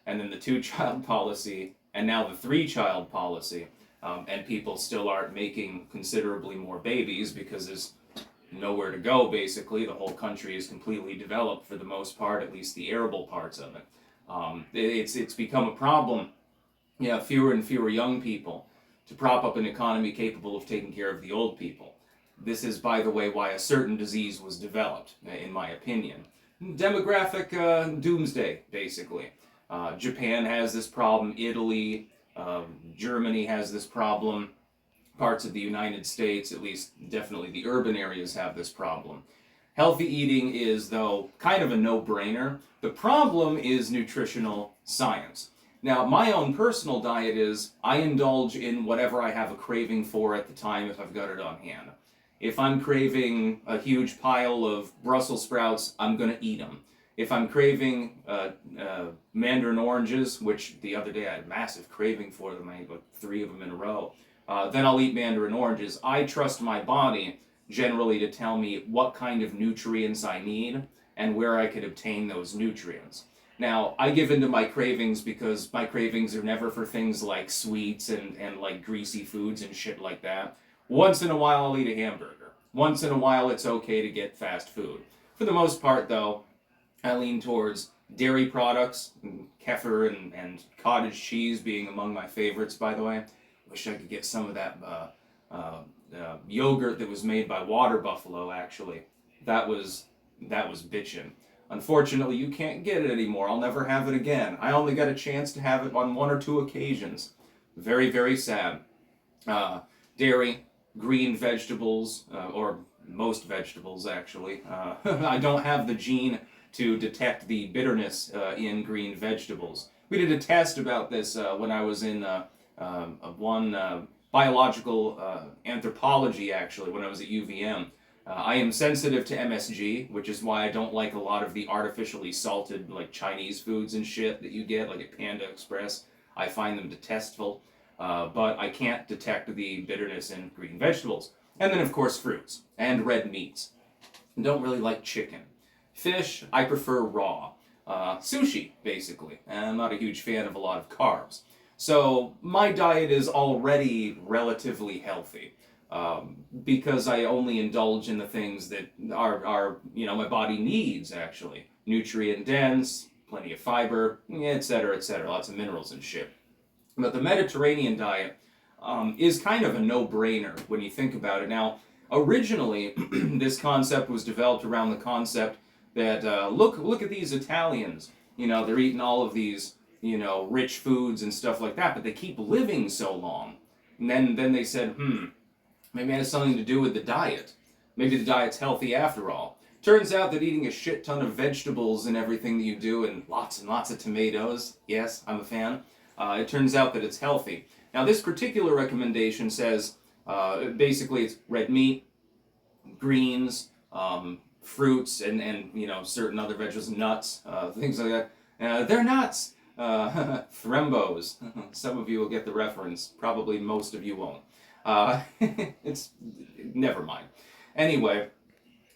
and then the two-child policy, and now the three-child policy, and people still aren't making considerably more babies because there's nowhere to go, basically. The whole country is completely developed for the most part, at least the arable parts of it. It's become a problem. Yeah, fewer and fewer young people to prop up an economy capable of taking care of the old people. This is, by the way, why a certain disease was developed, in my opinion. Demographic doomsday, basically. Japan has this problem, Italy, Germany has this problem, parts of the United States, at least definitely the urban areas, have this problem. Healthy eating is, though, kind of a no-brainer. The problem is nutritional science. Now, my own personal diet is I indulge in whatever I have a craving for at the time if I've got it on hand. If I'm craving a huge pile of Brussels sprouts, I'm going to eat them. If I'm craving mandarin oranges, which the other day I had a massive craving for them, I ate like 3 of them in a row, then I'll eat mandarin oranges. I trust my body generally to tell me what kind of nutrients I need and where I could obtain those nutrients. Now, I give into my cravings because my cravings are never for things like sweets and like greasy foods and shit like that. Once in a while, I'll eat a hamburger. Once in a while, it's okay to get fast food. For the most part, though, I lean towards dairy products, kefir and cottage cheese being among my favorites, by the way. Wish I could get some of that yogurt that was made by Water Buffalo, actually. That was bitchin'. Unfortunately, you can't get it anymore. I'll never have it again. I only got a chance to have it on 1 or 2 occasions. Very, very sad. Dairy, green vegetables, or most vegetables, actually. I don't have the gene to detect the bitterness in green vegetables. We did a test about this when I was in biological anthropology, actually, when I was at UVM. I am sensitive to MSG, which is why I don't like a lot of the artificially salted, like Chinese foods and shit that you get, like at Panda Express. I find them detestable, but I can't detect the bitterness in green vegetables. And then, of course, fruits and red meats. I don't really like chicken. Fish, I prefer raw. Sushi, basically. And I'm not a huge fan of a lot of carbs. So my diet is already relatively healthy. Because I only indulge in the things that are my body needs, actually. Nutrient dense, plenty of fiber, etc., etc., lots of minerals and shit. But the Mediterranean diet is kind of a no-brainer when you think about it. Now, originally, this concept was developed around the concept that, look at these Italians. They're eating all of these, rich foods and stuff like that, but they keep living so long. And then they said, maybe it has something to do with the diet. Maybe the diet's healthy after all. Turns out that eating a shit ton of vegetables and everything that you do, and lots of tomatoes, yes, I'm a fan, it turns out that it's healthy. Now, this particular recommendation says, basically it's red meat, greens, fruits, and certain other vegetables, nuts, things like that. They're nuts! Thrembos. Some of you will get the reference. Probably most of you won't. It's never mind. Anyway,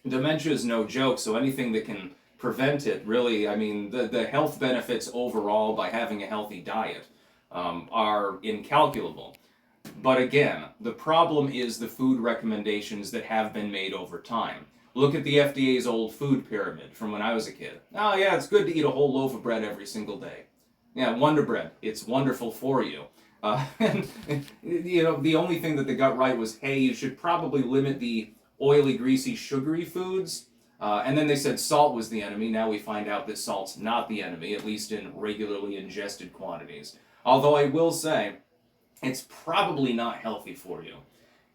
dementia is no joke, so anything that can prevent it, really, I mean, the health benefits overall by having a healthy diet are incalculable. But again, the problem is the food recommendations that have been made over time. Look at the FDA's old food pyramid from when I was a kid. Oh yeah, it's good to eat a whole loaf of bread every single day. Yeah, Wonder Bread, it's wonderful for you. And the only thing that they got right was, hey, you should probably limit the oily, greasy, sugary foods. And then they said salt was the enemy. Now we find out that salt's not the enemy, at least in regularly ingested quantities. Although I will say, it's probably not healthy for you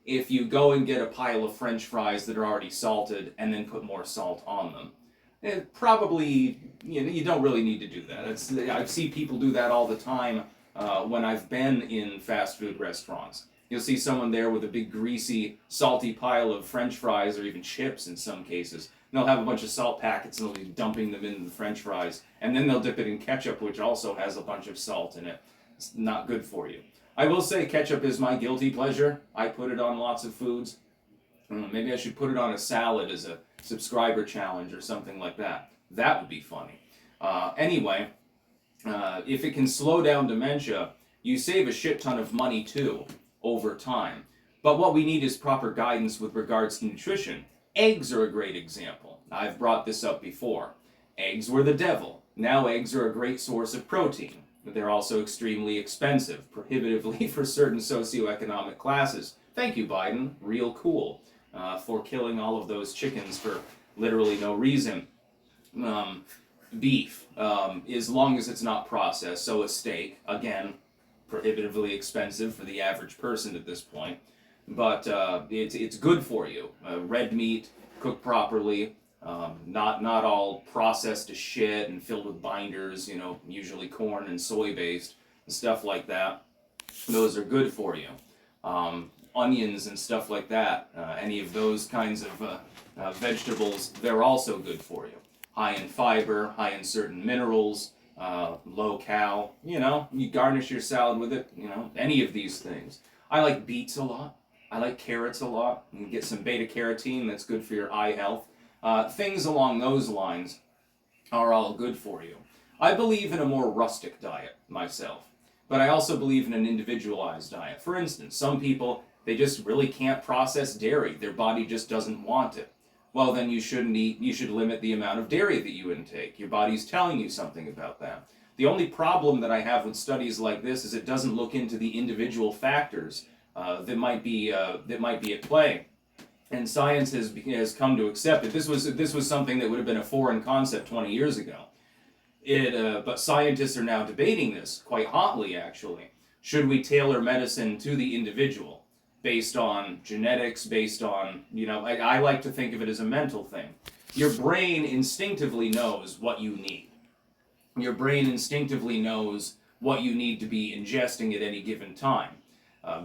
if you go and get a pile of French fries that are already salted and then put more salt on them. It probably, you don't really need to do that. I see people do that all the time when I've been in fast food restaurants. You'll see someone there with a big greasy, salty pile of French fries, or even chips in some cases. And they'll have a bunch of salt packets and they'll be dumping them into the French fries. And then they'll dip it in ketchup, which also has a bunch of salt in it. It's not good for you. I will say ketchup is my guilty pleasure. I put it on lots of foods. Maybe I should put it on a salad as a subscriber challenge or something like that. That would be funny. Anyway, If it can slow down dementia, you save a shit ton of money too over time. But what we need is proper guidance with regards to nutrition. Eggs are a great example. I've brought this up before. Eggs were the devil. Now eggs are a great source of protein. But they're also extremely expensive, prohibitively for certain socioeconomic classes. Thank you, Biden. Real cool for killing all of those chickens for literally no reason. Beef, as long as it's not processed. So a steak, again, prohibitively expensive for the average person at this point, but it's good for you. Red meat, cooked properly, not all processed to shit and filled with binders. You know, usually corn and soy based and stuff like that. Those are good for you. Onions and stuff like that. Any of those kinds of vegetables, they're also good for you. High in fiber, high in certain minerals, low cal. You know, you garnish your salad with it. You know, any of these things. I like beets a lot. I like carrots a lot. You can get some beta carotene that's good for your eye health. Things along those lines are all good for you. I believe in a more rustic diet myself, but I also believe in an individualized diet. For instance, some people, they just really can't process dairy. Their body just doesn't want it. Well, then you shouldn't eat, you should limit the amount of dairy that you intake. Your body's telling you something about that. The only problem that I have with studies like this is it doesn't look into the individual factors that might be at play. And science has come to accept it. This was something that would have been a foreign concept 20 years ago. But scientists are now debating this quite hotly, actually. Should we tailor medicine to the individual based on genetics, based on, you know, I like to think of it as a mental thing. Your brain instinctively knows what you need. Your brain instinctively knows what you need to be ingesting at any given time,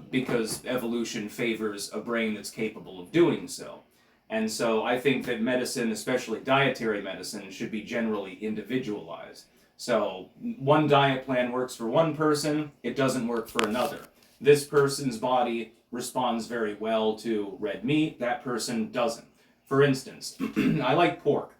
because evolution favors a brain that's capable of doing so. And so I think that medicine, especially dietary medicine, should be generally individualized. So one diet plan works for one person, it doesn't work for another. This person's body responds very well to red meat, that person doesn't. For instance, I like pork.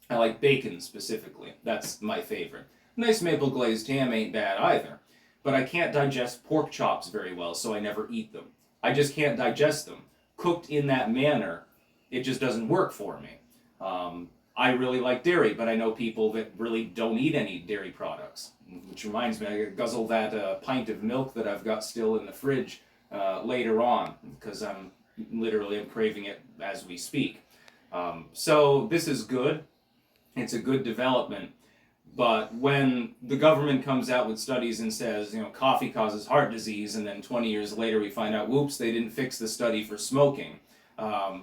I like bacon specifically. That's my favorite. Nice maple glazed ham ain't bad either. But I can't digest pork chops very well, so I never eat them. I just can't digest them. Cooked in that manner, it just doesn't work for me. I really like dairy, but I know people that really don't eat any dairy products. Which reminds me, I gotta guzzle that pint of milk that I've got still in the fridge later on, because I'm craving it as we speak. So this is good. It's a good development. But when the government comes out with studies and says, you know, coffee causes heart disease, and then 20 years later we find out, whoops, they didn't fix the study for smoking,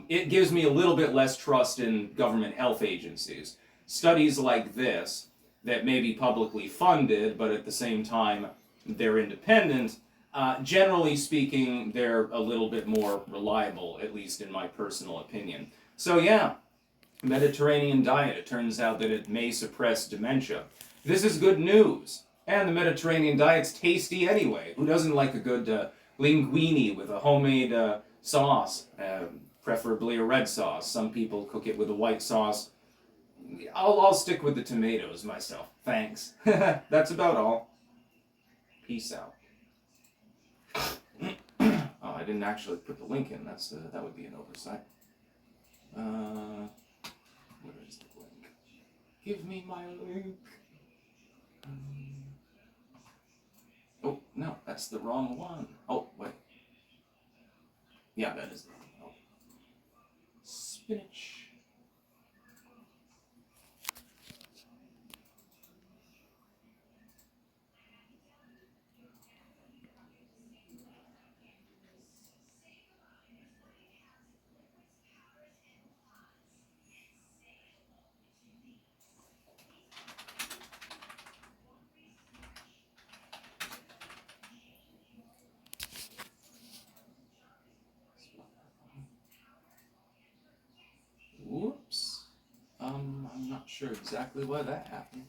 it gives me a little bit less trust in government health agencies. Studies like this, that may be publicly funded, but at the same time they're independent, generally speaking, they're a little bit more reliable, at least in my personal opinion. So yeah, Mediterranean diet, it turns out that it may suppress dementia. This is good news. And the Mediterranean diet's tasty anyway. Who doesn't like a good linguine with a homemade sauce? Preferably a red sauce. Some people cook it with a white sauce. I'll stick with the tomatoes myself. Thanks. That's about all. Peace out. Oh, I didn't actually put the link in. That would be an oversight. Where is the link? Give me my link. Oh, no, that's the wrong one. Oh, wait. Yeah, that is the one. Oh. Spinach. Whoops. I'm not sure exactly why that happened.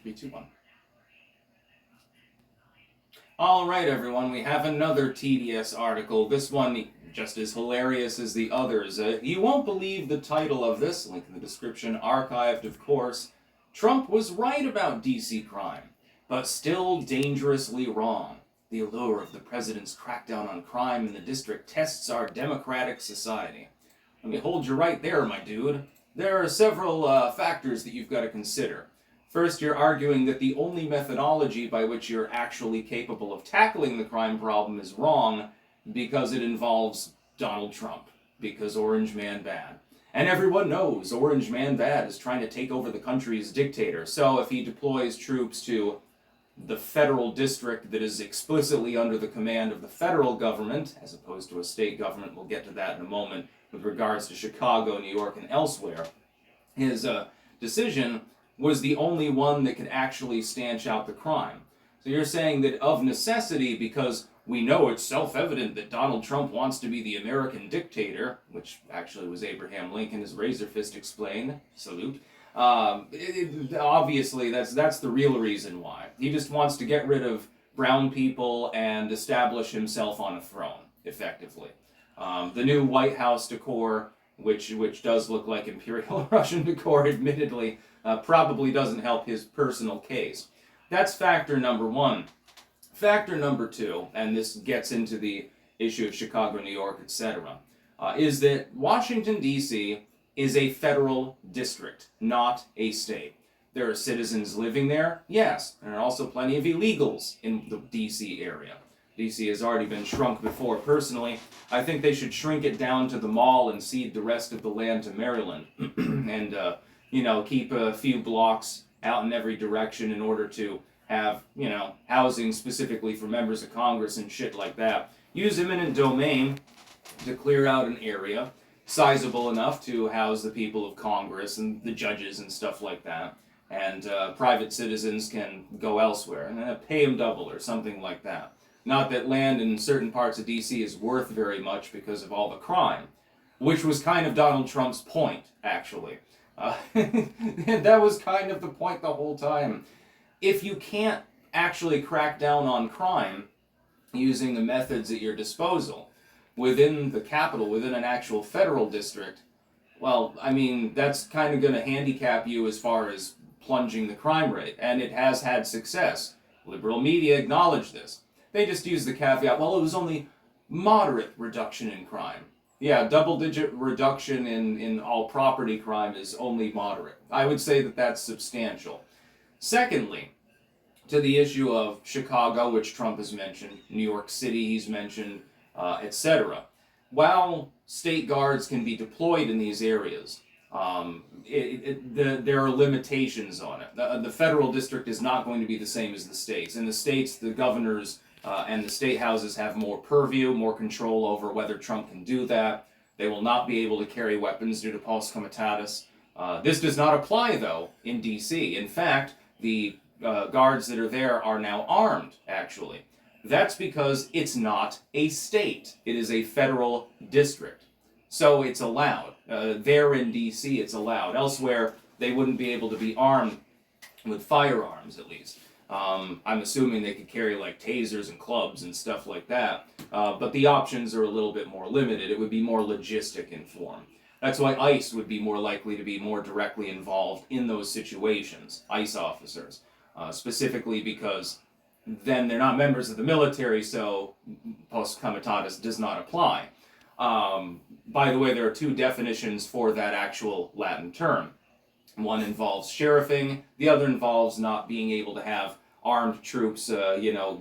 3, 2, 1. All right, everyone, we have another TDS article. This one just as hilarious as the others. You won't believe the title of this, link in the description, archived, of course. Trump was right about DC crime, but still dangerously wrong. The allure of the president's crackdown on crime in the district tests our democratic society. Let me hold you right there, my dude. There are several factors that you've got to consider. First, you're arguing that the only methodology by which you're actually capable of tackling the crime problem is wrong because it involves Donald Trump, because Orange Man Bad. And everyone knows Orange Man Bad is trying to take over the country as dictator, so if he deploys troops to the federal district that is explicitly under the command of the federal government, as opposed to a state government, we'll get to that in a moment, with regards to Chicago, New York, and elsewhere, his decision was the only one that could actually stanch out the crime. So you're saying that of necessity, because we know it's self-evident that Donald Trump wants to be the American dictator, which actually was Abraham Lincoln, as Razor Fist explained, salute, obviously that's the real reason why. He just wants to get rid of brown people and establish himself on a throne, effectively. The new White House decor, which does look like Imperial Russian decor, admittedly, probably doesn't help his personal case. That's factor number one. Factor number two, and this gets into the issue of Chicago, New York, etc., is that Washington, D.C. is a federal district, not a state. There are citizens living there, yes. There are also plenty of illegals in the D.C. area. D.C. has already been shrunk before. Personally, I think they should shrink it down to the mall and cede the rest of the land to Maryland and, keep a few blocks out in every direction in order to have, housing specifically for members of Congress and shit like that. Use eminent domain to clear out an area sizable enough to house the people of Congress and the judges and stuff like that. And private citizens can go elsewhere and pay them double or something like that. Not that land in certain parts of D.C. is worth very much because of all the crime, which was kind of Donald Trump's point, actually. And that was kind of the point the whole time. If you can't actually crack down on crime using the methods at your disposal within the capital, within an actual federal district, well, I mean, that's kind of going to handicap you as far as plunging the crime rate. And it has had success. Liberal media acknowledge this. They just use the caveat, well, it was only moderate reduction in crime. Yeah, double-digit reduction in all property crime is only moderate. I would say that that's substantial. Secondly, to the issue of Chicago, which Trump has mentioned, New York City he's mentioned, etc. While state guards can be deployed in these areas, there are limitations on it. The federal district is not going to be the same as the states. In the states, the governors and the state houses have more purview, more control over whether Trump can do that. They will not be able to carry weapons due to Pax Comitatus. This does not apply, though, in D.C. In fact, the guards that are there are now armed, actually. That's because it's not a state. It is a federal district. So it's allowed. There in D.C. it's allowed. Elsewhere, they wouldn't be able to be armed with firearms, at least. I'm assuming they could carry like tasers and clubs and stuff like that, but the options are a little bit more limited. It would be more logistic in form. That's why ICE would be more likely to be more directly involved in those situations, ICE officers, specifically because then they're not members of the military, so Pax Comitatus does not apply. By the way, there are two definitions for that actual Latin term. One involves sheriffing, the other involves not being able to have armed troops,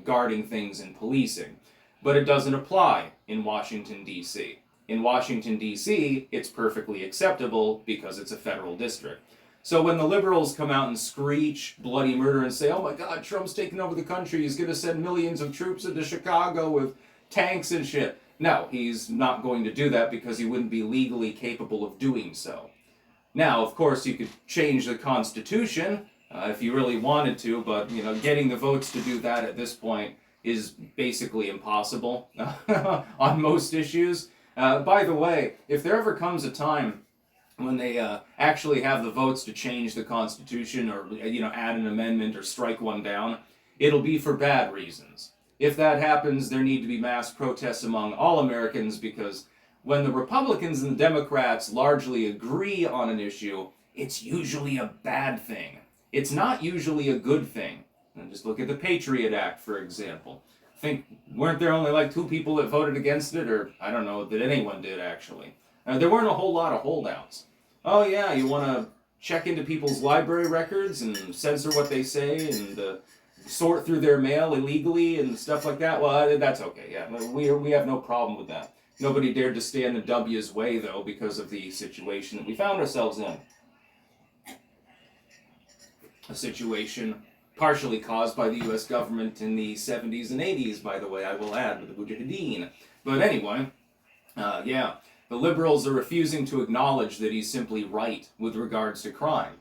guarding things and policing. But it doesn't apply in Washington, D.C. In Washington, D.C., it's perfectly acceptable because it's a federal district. So when the liberals come out and screech bloody murder and say, oh my God, Trump's taking over the country, he's going to send millions of troops into Chicago with tanks and shit. No, he's not going to do that because he wouldn't be legally capable of doing so. Now, of course, you could change the Constitution if you really wanted to, but getting the votes to do that at this point is basically impossible on most issues. By the way, if there ever comes a time when they actually have the votes to change the Constitution or add an amendment or strike one down, it'll be for bad reasons. If that happens, there need to be mass protests among all Americans because when the Republicans and the Democrats largely agree on an issue, it's usually a bad thing. It's not usually a good thing. And just look at the Patriot Act, for example. Weren't there only like 2 people that voted against it, or I don't know that anyone did actually. There weren't a whole lot of holdouts. Oh yeah, you want to check into people's library records and censor what they say and sort through their mail illegally and stuff like that? Well, that's okay. Yeah, we have no problem with that. Nobody dared to stand in W's way though because of the situation that we found ourselves in. A situation partially caused by the U.S. government in the 70s and 80s, by the way, I will add, with the Mujahideen. But anyway, yeah, the liberals are refusing to acknowledge that he's simply right with regards to crime.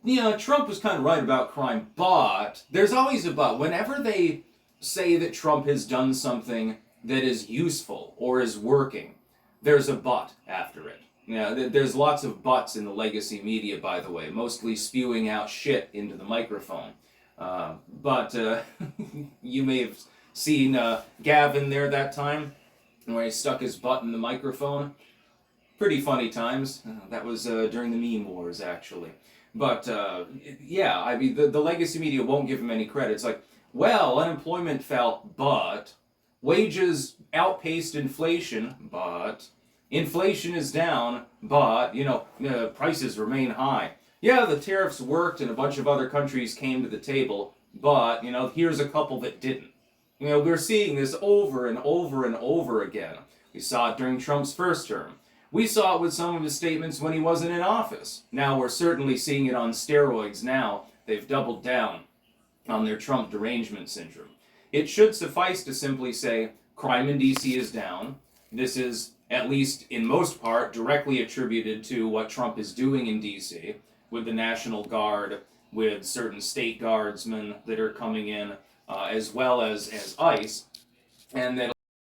Yeah, Trump was kind of right about crime, but there's always a but. Whenever they say that Trump has done something that is useful or is working, there's a but after it. Yeah, there's lots of buts in the legacy media, by the way, mostly spewing out shit into the microphone. But you may have seen Gavin there that time, where he stuck his butt in the microphone. Pretty funny times. That was during the meme wars, actually. But yeah, I mean, the legacy media won't give him any credit. It's like, well, unemployment fell, but wages outpaced inflation, but inflation is down, but, prices remain high. Yeah, the tariffs worked and a bunch of other countries came to the table, but, here's a couple that didn't. We're seeing this over and over and over again. We saw it during Trump's first term. We saw it with some of his statements when he wasn't in office. Now we're certainly seeing it on steroids now. They've doubled down on their Trump derangement syndrome. It should suffice to simply say, crime in D.C. is down. This is, at least in most part, directly attributed to what Trump is doing in D.C. with the National Guard, with certain state guardsmen that are coming in, as well as ICE, and that